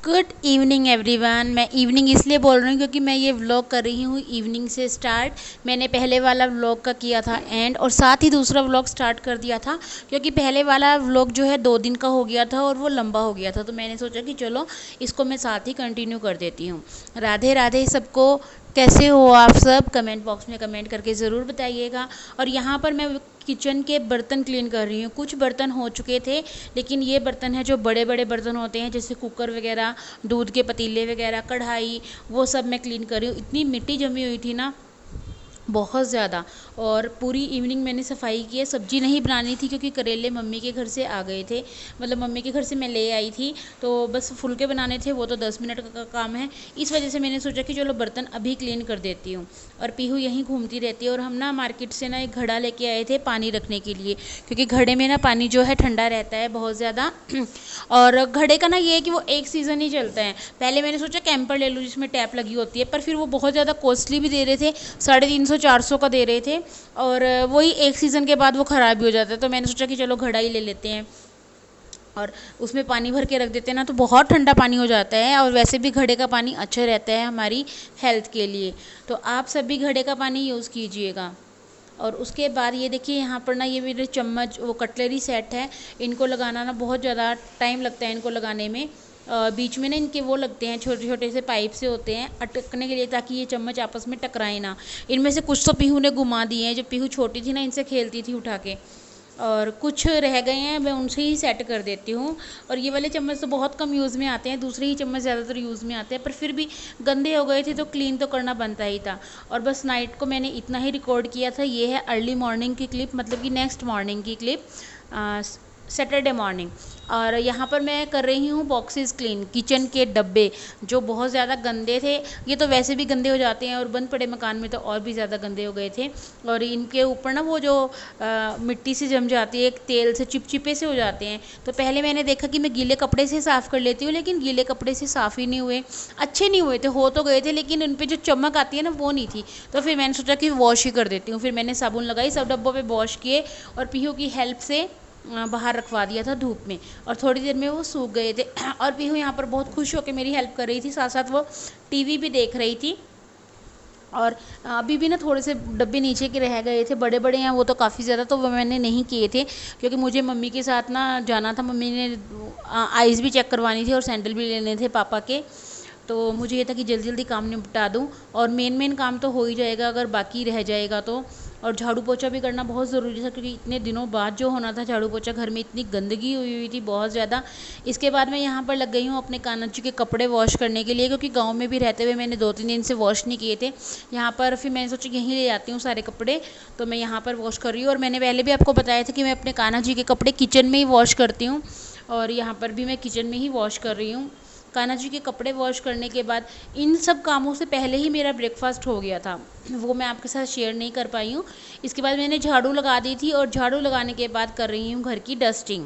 Good evening everyone. मैं evening इसलिए बोल रही हूँ क्योंकि मैं ये व्लॉग कर रही हूँ इवनिंग से स्टार्ट। मैंने पहले वाला व्लॉग का किया था एंड, और साथ ही दूसरा व्लॉग स्टार्ट कर दिया था क्योंकि पहले वाला व्लॉग जो है 2 दिन का हो गया था और वो लंबा हो गया था, तो मैंने सोचा कि चलो इसको मैं साथ ही कंटिन्यू कर देती हूँ। राधे राधे सबको। कैसे हो आप सब? कमेंट बॉक्स में कमेंट करके ज़रूर बताइएगा। और यहाँ पर मैं किचन के बर्तन क्लीन कर रही हूँ। कुछ बर्तन हो चुके थे, लेकिन ये बर्तन है जो बड़े बड़े बर्तन होते हैं, जैसे कुकर वगैरह, दूध के पतीले वगैरह, कढ़ाई, वो सब मैं क्लीन कर रही हूँ। इतनी मिट्टी जमी हुई थी ना, बहुत ज़्यादा। और पूरी इवनिंग मैंने सफाई की है। सब्जी नहीं बनानी थी क्योंकि करेले मम्मी के घर से आ गए थे, मतलब मम्मी के घर से मैं ले आई थी, तो बस फुलके बनाने थे, वो तो 10 मिनट का काम है। इस वजह से मैंने सोचा कि चलो बर्तन अभी क्लीन कर देती हूँ। और पीहू यहीं घूमती रहती है। और हम ना मार्केट से ना एक घड़ा लेके आए थे पानी रखने के लिए, क्योंकि घड़े में ना पानी जो है ठंडा रहता है बहुत ज़्यादा। और घड़े का ना ये है कि वो एक सीज़न ही चलता है। पहले मैंने सोचा कैंपर ले लूँ जिसमें टैप लगी होती है, पर फिर वो बहुत ज़्यादा कॉस्टली भी दे रहे थे, 350-400 का दे रहे थे, और वही एक सीज़न के बाद वो ख़राब भी हो जाता है। तो मैंने सोचा कि चलो घड़ा ही ले लेते हैं और उसमें पानी भर के रख देते हैं ना, तो बहुत ठंडा पानी हो जाता है। और वैसे भी घड़े का पानी अच्छा रहता है हमारी हेल्थ के लिए, तो आप सब भी घड़े का पानी यूज़ कीजिएगा। और उसके बाद ये देखिए यहाँ पर ना, ये मेरे चम्मच, वो कटलरी सेट है, इनको लगाना ना बहुत ज़्यादा टाइम लगता है इनको लगाने में। बीच में ना इनके वो लगते हैं, छोटे छोटे से पाइप से होते हैं अटकने के लिए, ताकि ये चम्मच आपस में टकराए ना। इनमें से कुछ तो पीहू ने घुमा दिए हैं, जब पीहू छोटी थी ना इनसे खेलती थी उठा के, और कुछ रह गए हैं, मैं उनसे ही सेट कर देती हूँ। और ये वाले चम्मच तो बहुत कम यूज़ में आते हैं, दूसरे ही चम्मच ज़्यादातर यूज़ में आते हैं, पर फिर भी गंदे हो गए थे तो क्लीन तो करना बनता ही था। और बस नाइट को मैंने इतना ही रिकॉर्ड किया था। ये है अर्ली मॉर्निंग की क्लिप, मतलब कि नेक्स्ट मॉर्निंग की क्लिप, सैटरडे मॉर्निंग। और यहाँ पर मैं कर रही हूँ बॉक्सेस क्लीन, किचन के डब्बे जो बहुत ज़्यादा गंदे थे। ये तो वैसे भी गंदे हो जाते हैं, और बंद पड़े मकान में तो और भी ज़्यादा गंदे हो गए थे। और इनके ऊपर ना वो जो मिट्टी से जम जाती है, एक तेल से चिपचिपे से हो जाते हैं। तो पहले मैंने देखा कि मैं गीले कपड़े से साफ़ कर लेती हूँ, लेकिन गीले कपड़े से साफ़ ही नहीं हुए, अच्छे नहीं हुए थे, हो तो गए थे लेकिन उन पर जो चमक आती है ना वो नहीं थी। तो फिर मैंने सोचा कि वॉश ही कर देती हूँ। फिर मैंने साबुन लगाई, सब डब्बों पर वॉश किए, और पीहू की हेल्प से बाहर रखवा दिया था धूप में, और थोड़ी देर में वो सूख गए थे। और पीहू यहाँ पर बहुत खुश होकर मेरी हेल्प कर रही थी, साथ साथ वो टीवी भी देख रही थी। और अभी भी ना थोड़े से डब्बे नीचे के रह गए थे, बड़े बड़े हैं वो तो काफ़ी ज़्यादा, तो वो मैंने नहीं किए थे क्योंकि मुझे मम्मी के साथ ना जाना था। मम्मी ने आइज़ भी चेक करवानी थी और सैंडल भी लेने थे पापा के, तो मुझे ये था कि जल्दी जल्दी काम निपटा दूँ। और मेन काम तो हो ही जाएगा अगर बाकी रह जाएगा तो। और झाड़ू पोछा भी करना बहुत ज़रूरी था क्योंकि इतने दिनों बाद जो होना था झाड़ू पोछा, घर में इतनी गंदगी हुई हुई थी बहुत ज़्यादा। इसके बाद मैं यहाँ पर लग गई हूँ अपने कान्हा जी के कपड़े वॉश करने के लिए, क्योंकि गांव में भी रहते हुए मैंने 2-3 दिन से वॉश नहीं किए थे। यहाँ पर फिर मैंने सोचा यहीं ले आती हूँ सारे कपड़े, तो मैं यहाँ पर वॉश कर रही हूँ। और मैंने पहले भी आपको बताया था कि मैं अपने कान्हा जी के कपड़े किचन में ही वॉश करती हूँ, और यहाँ पर भी मैं किचन में ही वॉश कर रही हूँ। कान्हा जी के कपड़े वॉश करने के बाद इन सब कामों से पहले ही मेरा ब्रेकफास्ट हो गया था, वो मैं आपके साथ शेयर नहीं कर पाई हूँ। इसके बाद मैंने झाड़ू लगा दी थी, और झाड़ू लगाने के बाद कर रही हूँ घर की डस्टिंग।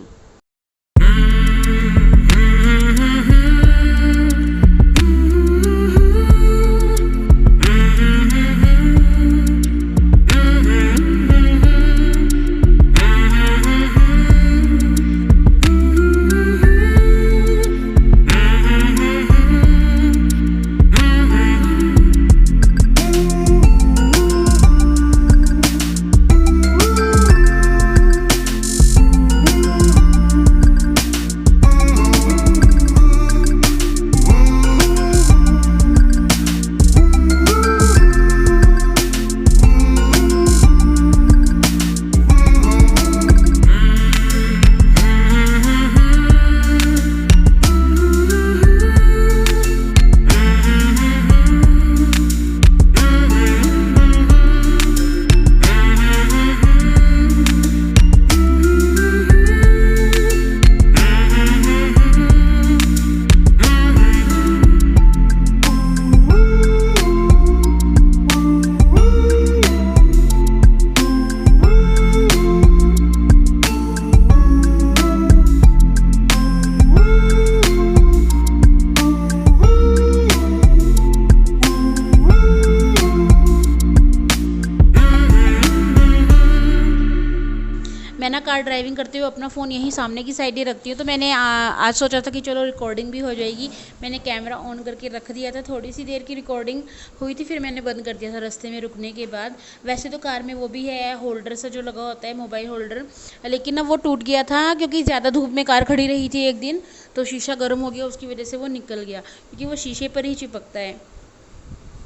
कार ड्राइविंग करते हुए अपना फ़ोन यहीं सामने की साइड ही रखती हूँ। तो मैंने आज सोचा था कि चलो रिकॉर्डिंग भी हो जाएगी। मैंने कैमरा ऑन करके रख दिया था, थोड़ी सी देर की रिकॉर्डिंग हुई थी, फिर मैंने बंद कर दिया था रास्ते में रुकने के बाद। वैसे तो कार में वो भी है होल्डर सा जो लगा होता है, मोबाइल होल्डर, लेकिन ना वो टूट गया था क्योंकि ज़्यादा धूप में कार खड़ी रही थी एक दिन, तो शीशा गर्म हो गया, उसकी वजह से वो निकल गया क्योंकि वो शीशे पर ही चिपकता है।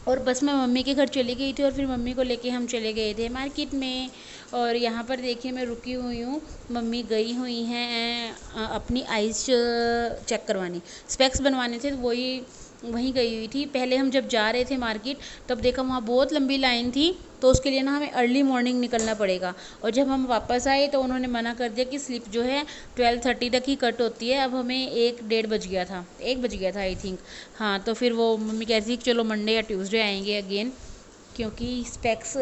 और बस मैं मम्मी के घर चली गई थी और फिर मम्मी को लेके हम चले गए थे मार्केट में। और यहाँ पर देखिए मैं रुकी हुई हूँ, मम्मी गई हुई हैं अपनी आइज़ चेक करवाने, स्पेक्स बनवाने थे, तो वही वहीं गई हुई थी। पहले हम जब जा रहे थे मार्केट तब देखा वहाँ बहुत लंबी लाइन थी, तो उसके लिए ना हमें अर्ली मॉर्निंग निकलना पड़ेगा। और जब हम वापस आए तो उन्होंने मना कर दिया कि स्लिप जो है 12:30 तक ही कट होती है। अब हमें 1 बज गया था आई थिंक। हाँ, तो फिर वो मम्मी कहती थी कि चलो मंडे या ट्यूसडे आएंगे अगेन, क्योंकि स्पेक्स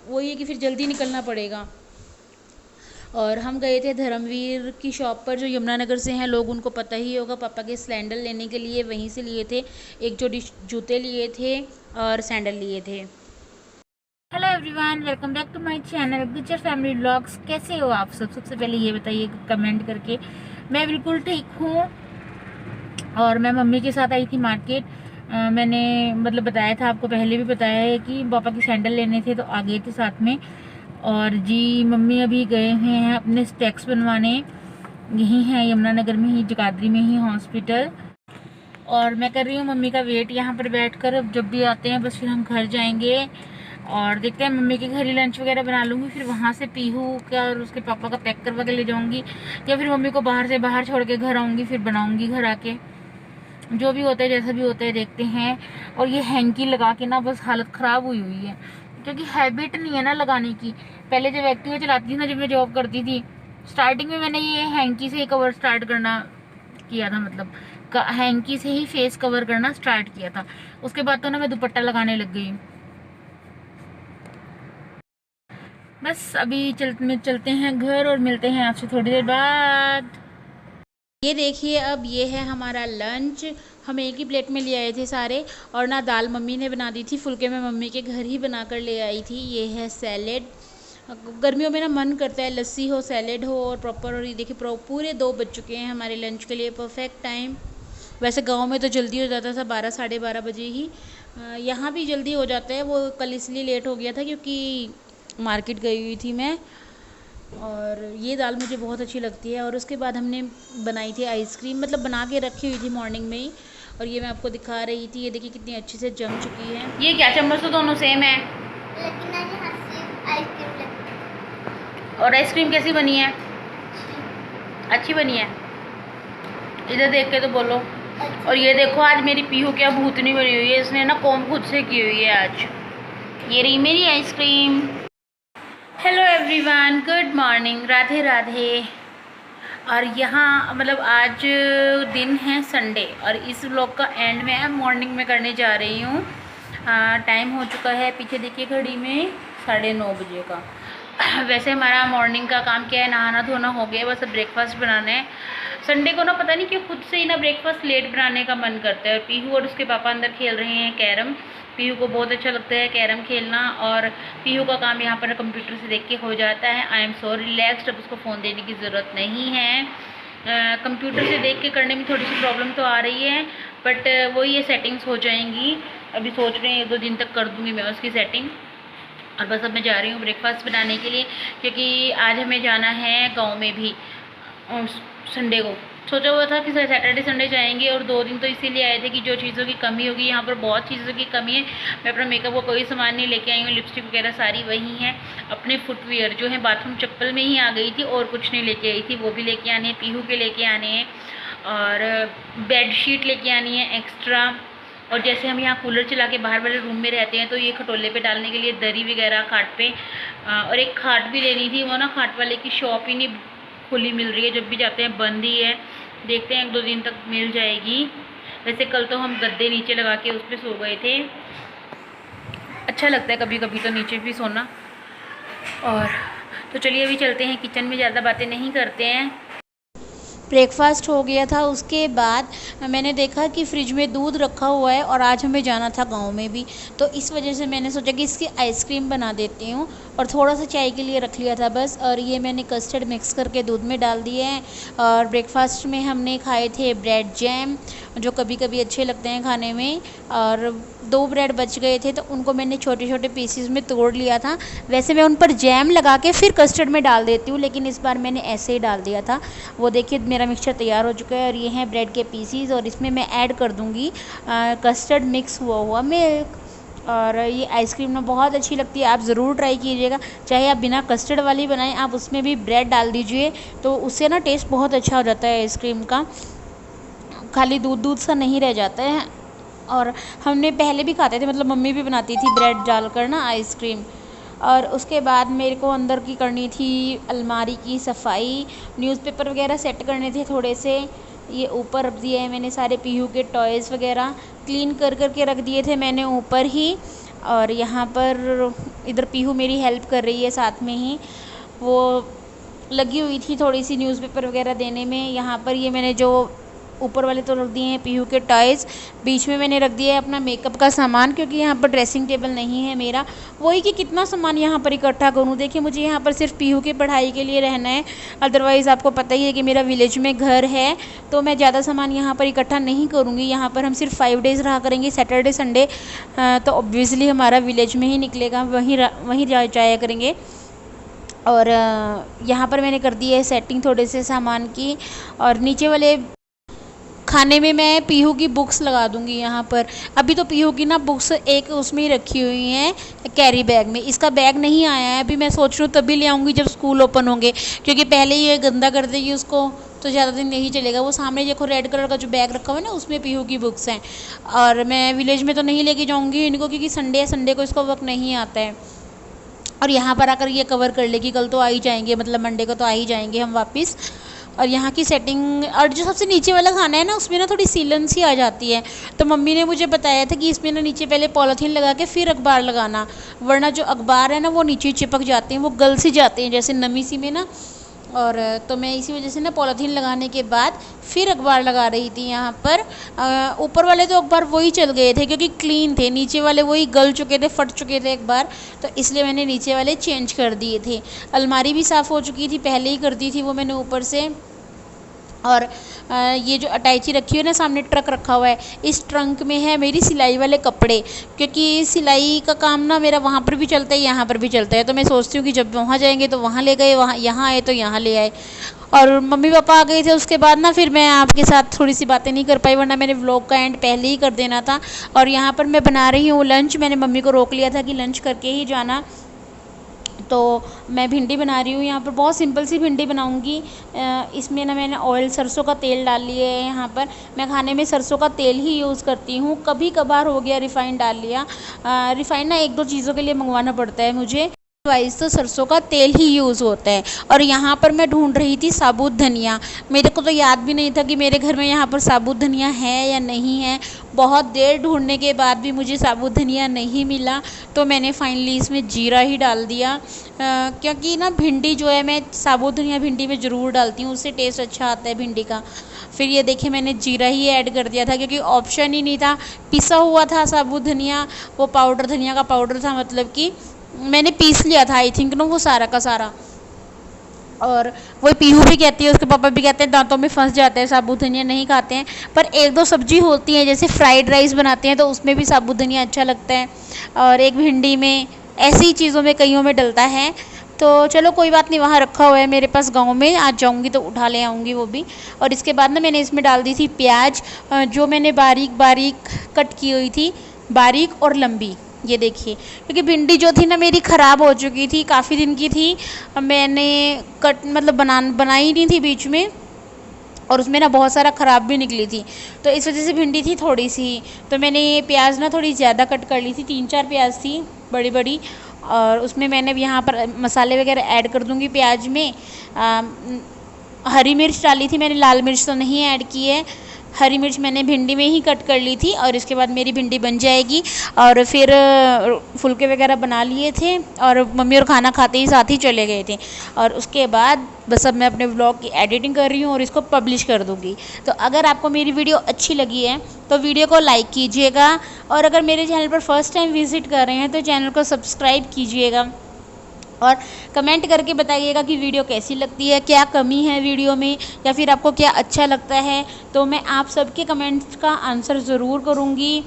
वही है कि फिर जल्दी निकलना पड़ेगा। और हम गए थे धर्मवीर की शॉप पर, जो यमुनानगर से हैं लोग उनको पता ही होगा, पापा के सैंडल लेने के लिए वहीं से लिए थे। एक जोड़ी जूते लिए थे और सैंडल लिए थे। Hello everyone, welcome back to my channel Gujjar family vlogs. कैसे हो आप सब? सबसे पहले ये बताइए कमेंट करके। मैं बिल्कुल ठीक हूँ और मैं मम्मी के साथ आई थी मार्केट। मैंने मतलब बताया था आपको, पहले भी बताया है कि पापा के सैंडल लेने थे तो आ गए थे साथ में। और जी मम्मी अभी गए हुए हैं अपने स्पेक्स बनवाने, यहीं हैं यमुनानगर में ही, जगाधरी में ही हॉस्पिटल। और मैं कर रही हूँ मम्मी का वेट यहाँ पर बैठकर। अब जब भी आते हैं बस फिर हम घर जाएंगे और देखते हैं, मम्मी के घर ही लंच वगैरह बना लूँगी, फिर वहाँ से पीहू का और उसके पापा का पैक करवा के ले जाऊँगी, या फिर मम्मी को बाहर छोड़ के घर आऊँगी, फिर बनाऊँगी घर आके। जो भी होता है जैसा भी होता है देखते हैं। और ये हैंकी लगा के ना बस हालत ख़राब हुई है, क्योंकि हैबिट नहीं है ना लगाने की। पहले जब एक्टिवा चलाती थी ना, जब मैं जॉब करती थी, स्टार्टिंग में मैंने ये हैंकी से ही कवर स्टार्ट करना किया था, मतलब हैंकी से ही फेस कवर करना स्टार्ट किया था। उसके बाद तो ना मैं दुपट्टा लगाने लग गई। बस अभी चलते हैं घर और मिलते हैं आपसे थोड़ी देर बाद। ये देखिए, अब ये है हमारा लंच। हम एक ही प्लेट में ले आए थे सारे, और ना दाल मम्मी ने बना दी थी, फुलके मैं मम्मी के घर ही बना कर ले आई थी। ये है सैलेड। गर्मियों में ना मन करता है लस्सी हो, सैलेड हो और प्रॉपर। और ये देखिए पूरे 2 बज चुके हैं हमारे लंच के लिए, परफेक्ट टाइम। वैसे गांव में तो जल्दी हो जाता था, 12 साढ़े 12 बजे ही। यहाँ भी जल्दी हो जाता है, वो कल इसलिए लेट हो गया था क्योंकि मार्केट गई हुई थी मैं। और ये दाल मुझे बहुत अच्छी लगती है। और उसके बाद हमने बनाई थी आइसक्रीम, मतलब बना के रखी हुई थी मॉर्निंग में ही, और ये मैं आपको दिखा रही थी। ये देखिए कितनी अच्छे से जम चुकी है। ये क्या, चम्मच तो दोनों सेम है, लेकिन आइसक्रीम लगी। और आइसक्रीम कैसी बनी है? अच्छी बनी है? इधर देख के तो बोलो। और ये देखो आज मेरी पीहू क्या भूतनी बनी हुई है, इसने ना कॉम्ब खुद से की हुई है आज। ये रही मेरी ice cream. Hello everyone, good morning, Radhe Radhe. और यहाँ मतलब आज दिन है संडे, और इस व्लॉग का एंड मैं मॉर्निंग में करने जा रही हूँ। टाइम हो चुका है, पीछे देखिए घड़ी में 9:30 बजे का। वैसे हमारा मॉर्निंग का काम क्या है, नहाना धोना हो गया, बस अब ब्रेकफास्ट बनाना है। संडे को ना पता नहीं क्यों खुद से ही ना ब्रेकफास्ट लेट बनाने का मन करता है। और पीहू और उसके पापा अंदर खेल रहे हैं कैरम। पीहू को बहुत अच्छा लगता है कैरम खेलना, और पीहू का काम यहाँ पर कंप्यूटर से देख के हो जाता है। आई एम सो रिलैक्स्ड, अब उसको फ़ोन देने की ज़रूरत नहीं है। कंप्यूटर से देख के करने में थोड़ी सी प्रॉब्लम तो आ रही है, बट वही ये सेटिंग्स हो जाएंगी। अभी सोच रहे हैं 1-2 दिन तक कर दूँगी मैं उसकी सेटिंग। और बस अब मैं जा रही हूँ ब्रेकफास्ट बनाने के लिए, क्योंकि आज हमें जाना है गांव में भी संडे को। सोचा हुआ था कि सैटरडे संडे जाएंगे, और 2 दिन तो इसीलिए आए थे कि जो चीज़ों की कमी होगी, यहाँ पर बहुत चीज़ों की कमी है। मैं अपना मेकअप का कोई सामान नहीं लेके आई हूँ, लिपस्टिक वगैरह सारी वही हैं। अपने फुटवियर जो है बाथरूम चप्पल में ही आ गई थी, और कुछ नहीं लेके आई थी, वो भी लेके आने हैं। पीहू के लेके आने हैं, और बेड शीट लेके आनी है एक्स्ट्रा। और जैसे हम यहाँ कूलर चला के बाहर वाले रूम में रहते हैं, तो ये खटोले पे डालने के लिए दरी वगैरह खाट पे, और एक खाट भी लेनी थी। वो ना खाट वाले की शॉप ही नहीं खुली मिल रही है, जब भी जाते हैं बंद ही है। देखते हैं 1-2 दिन तक मिल जाएगी। वैसे कल तो हम गद्दे नीचे लगा के उस पर सो गए थे, अच्छा लगता है कभी कभी तो नीचे भी सोना। और तो चलिए अभी चलते हैं किचन में, ज़्यादा बातें नहीं करते हैं। ब्रेकफास्ट हो गया था। उसके बाद मैंने देखा कि फ्रिज में दूध रखा हुआ है और आज हमें जाना था गांव में भी, तो इस वजह से मैंने सोचा कि इसकी आइसक्रीम बना देती हूँ और थोड़ा सा चाय के लिए रख लिया था बस। और ये मैंने कस्टर्ड मिक्स करके दूध में डाल दिए हैं। और ब्रेकफास्ट में हमने खाए थे ब्रेड जैम, जो कभी कभी अच्छे लगते हैं खाने में। और 2 ब्रेड बच गए थे तो उनको मैंने छोटे छोटे पीसीज में तोड़ लिया था। वैसे मैं उन पर जैम लगा के फिर कस्टर्ड में डाल देती हूँ, लेकिन इस बार मैंने ऐसे ही डाल दिया था। वो देखिए मेरा मिक्सचर तैयार हो चुका है और ये हैं ब्रेड के पीसीज और इसमें मैं ऐड कर दूँगी कस्टर्ड मिक्स हुआ मिल्क। और ये आइसक्रीम ना बहुत अच्छी लगती है, आप ज़रूर ट्राई कीजिएगा। चाहे आप बिना कस्टर्ड वाली बनाएं, आप उसमें भी ब्रेड डाल दीजिए तो उससे ना टेस्ट बहुत अच्छा हो जाता है आइसक्रीम का, खाली दूध दूध सा नहीं रह जाता है। और हमने पहले भी खाते थे, मतलब मम्मी भी बनाती थी ब्रेड डालकर ना आइसक्रीम। और उसके बाद मेरे को अंदर की करनी थी अलमारी की सफाई, न्यूज़पेपर वगैरह सेट करने थे थोड़े से। ये ऊपर रख दिए हैं मैंने सारे पीहू के टॉयज़ वगैरह क्लीन कर करके रख दिए थे मैंने ऊपर ही। और यहाँ पर इधर पीहू मेरी हेल्प कर रही है साथ में ही, वो लगी हुई थी थोड़ी सी न्यूज़पेपर वगैरह देने में। यहाँ पर ये मैंने जो ऊपर वाले तो रख दिए हैं पीहू के टॉयज़, बीच में मैंने रख दिया है अपना मेकअप का सामान, क्योंकि यहाँ पर ड्रेसिंग टेबल नहीं है मेरा। वही कि कितना सामान यहाँ पर इकट्ठा करूँ। देखिए मुझे यहाँ पर सिर्फ पीहू की पढ़ाई के लिए रहना है, अदरवाइज़ आपको पता ही है कि मेरा विलेज में घर है, तो मैं ज़्यादा सामान यहाँ पर इकट्ठा नहीं करूँगी। यहाँ पर हम सिर्फ 5 डेज़ रहा करेंगे, सैटरडे संडे, तो ऑब्वियसली हमारा विलेज में ही निकलेगा, वहीं जाया करेंगे। और यहाँ पर मैंने कर दी है सेटिंग थोड़े से सामान की। और नीचे वाले खाने में मैं पीहू की बुक्स लगा दूंगी यहाँ पर। अभी तो पीहू की ना बुक्स एक उसमें ही रखी हुई हैं कैरी बैग में, इसका बैग नहीं आया है। अभी मैं सोच रही हूँ तभी ले आऊँगी जब स्कूल ओपन होंगे, क्योंकि पहले ही ये गंदा कर देगी उसको तो ज़्यादा दिन नहीं चलेगा। वो सामने देखो रेड कलर का जो बैग रखा हुआ है ना, उसमें पीहू की बुक्स हैं। और मैं विलेज में तो नहीं लेके जाऊँगी इनको, क्योंकि संडे को इसको वक्त नहीं आता है। और यहाँ पर आकर ये कवर कर लेगी, कल तो आ ही जाएंगे, मतलब मंडे को तो आ ही जाएंगे हम वापस। और यहाँ की सेटिंग, और जो सबसे नीचे वाला खाना है ना, उसमें ना थोड़ी सीलन सी आ जाती है, तो मम्मी ने मुझे बताया था कि इसमें ना नीचे पहले पॉलीथीन लगा के फिर अखबार लगाना, वरना जो अखबार है ना वो नीचे चिपक जाते हैं, वो गल सी जाते हैं जैसे नमी सी में ना। और तो मैं इसी वजह से ना पॉलीथीन लगाने के बाद फिर अखबार लगा रही थी यहाँ पर। ऊपर वाले तो अखबार वही चल गए थे क्योंकि क्लीन थे, नीचे वाले वही गल चुके थे, फट चुके थे अखबार, तो इसलिए मैंने नीचे वाले चेंज कर दिए थे। अलमारी भी साफ़ हो चुकी थी, पहले ही कर दी थी वो मैंने ऊपर से। और ये जो अटैची रखी हुई है ना, सामने ट्रक रखा हुआ है, इस ट्रंक में है मेरी सिलाई वाले कपड़े, क्योंकि सिलाई का काम ना मेरा वहाँ पर भी चलता है, यहाँ पर भी चलता है। तो मैं सोचती हूँ कि जब वहाँ जाएंगे तो वहाँ ले गए, वहाँ यहाँ आए तो यहाँ ले आए। और मम्मी पापा आ गए थे उसके बाद ना, फिर मैं आपके साथ थोड़ी सी बातें नहीं कर पाई, वरना मैंने व्लॉग का एंड पहले ही कर देना था। और यहाँ पर मैं बना रही हूँ लंच, मैंने मम्मी को रोक लिया था कि लंच करके ही जाना। तो मैं भिंडी बना रही हूँ यहाँ पर, बहुत सिंपल सी भिंडी बनाऊँगी। इसमें ना मैंने ऑयल, सरसों का तेल डाल लिए है। यहाँ पर मैं खाने में सरसों का तेल ही यूज़ करती हूँ, कभी कभार हो गया रिफ़ाइंड डाल लिया। रिफ़ाइंड ना 1-2 चीज़ों के लिए मंगवाना पड़ता है मुझे, अदरवाइज़ तो सरसों का तेल ही यूज़ होता है। और यहाँ पर मैं ढूंढ रही थी साबुत धनिया, मेरे को तो याद भी नहीं था कि मेरे घर में यहाँ पर साबुत धनिया है या नहीं है। बहुत देर ढूंढने के बाद भी मुझे साबुत धनिया नहीं मिला, तो मैंने फाइनली इसमें जीरा ही डाल दिया। क्योंकि ना भिंडी जो है, मैं साबुत धनिया भिंडी में ज़रूर डालती हूँ, उससे टेस्ट अच्छा आता है भिंडी का। फिर ये देखिए मैंने जीरा ही ऐड कर दिया था, क्योंकि ऑप्शन ही नहीं था। पिसा हुआ था साबुत धनिया, वो पाउडर, धनिया का पाउडर था, मतलब कि मैंने पीस लिया था आई थिंक ना, वो सारा का सारा। और वही पीहू भी कहती है, उसके पापा भी कहते हैं दांतों में फंस जाते हैं, साबुत धनिया नहीं खाते हैं। पर 1-2 सब्जी होती है, जैसे फ्राइड राइस बनाते हैं तो उसमें भी साबुत धनिया अच्छा लगता है, और एक भिंडी में, ऐसी चीज़ों में कईयों में डलता है। तो चलो कोई बात नहीं, वहाँ रखा हुआ है मेरे पास, गांव में आज जाऊँगी तो उठा ले आऊँगी वो भी। और इसके बाद ना मैंने इसमें डाल दी थी प्याज, जो मैंने बारीक बारीक कट की हुई थी, बारीक और लंबी। ये देखिए, क्योंकि भिंडी जो थी ना मेरी ख़राब हो चुकी थी, काफ़ी दिन की थी, मैंने मतलब बनाई नहीं थी बीच में, और उसमें ना बहुत सारा ख़राब भी निकली थी, तो इस वजह से भिंडी थी थोड़ी सी। तो मैंने ये प्याज ना थोड़ी ज़्यादा कट कर ली थी, 3-4 प्याज थी बड़ी बड़ी। और उसमें मैंने यहाँ पर मसाले वगैरह ऐड कर दूँगी प्याज में। हरी मिर्च डाली थी मैंने, लाल मिर्च तो नहीं ऐड की है, हरी मिर्च मैंने भिंडी में ही कट कर ली थी। और इसके बाद मेरी भिंडी बन जाएगी। और फिर फुलके वगैरह बना लिए थे, और मम्मी और खाना खाते ही साथ ही चले गए थे। और उसके बाद बस अब मैं अपने व्लॉग की एडिटिंग कर रही हूँ और इसको पब्लिश कर दूँगी। तो अगर आपको मेरी वीडियो अच्छी लगी है तो वीडियो को लाइक कीजिएगा, और अगर मेरे चैनल पर फर्स्ट टाइम विज़िट कर रहे हैं तो चैनल को सब्सक्राइब कीजिएगा, और कमेंट करके बताइएगा कि वीडियो कैसी लगती है, क्या कमी है वीडियो में, या फिर आपको क्या अच्छा लगता है। तो मैं आप सबके कमेंट्स का आंसर ज़रूर करूँगी।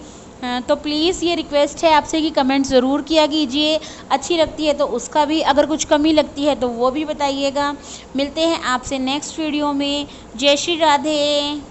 तो प्लीज़ ये रिक्वेस्ट है आपसे कि कमेंट ज़रूर किया कीजिए। अच्छी लगती है तो उसका भी, अगर कुछ कमी लगती है तो वो भी बताइएगा। मिलते हैं आपसे नेक्स्ट वीडियो में। जय श्री राधे।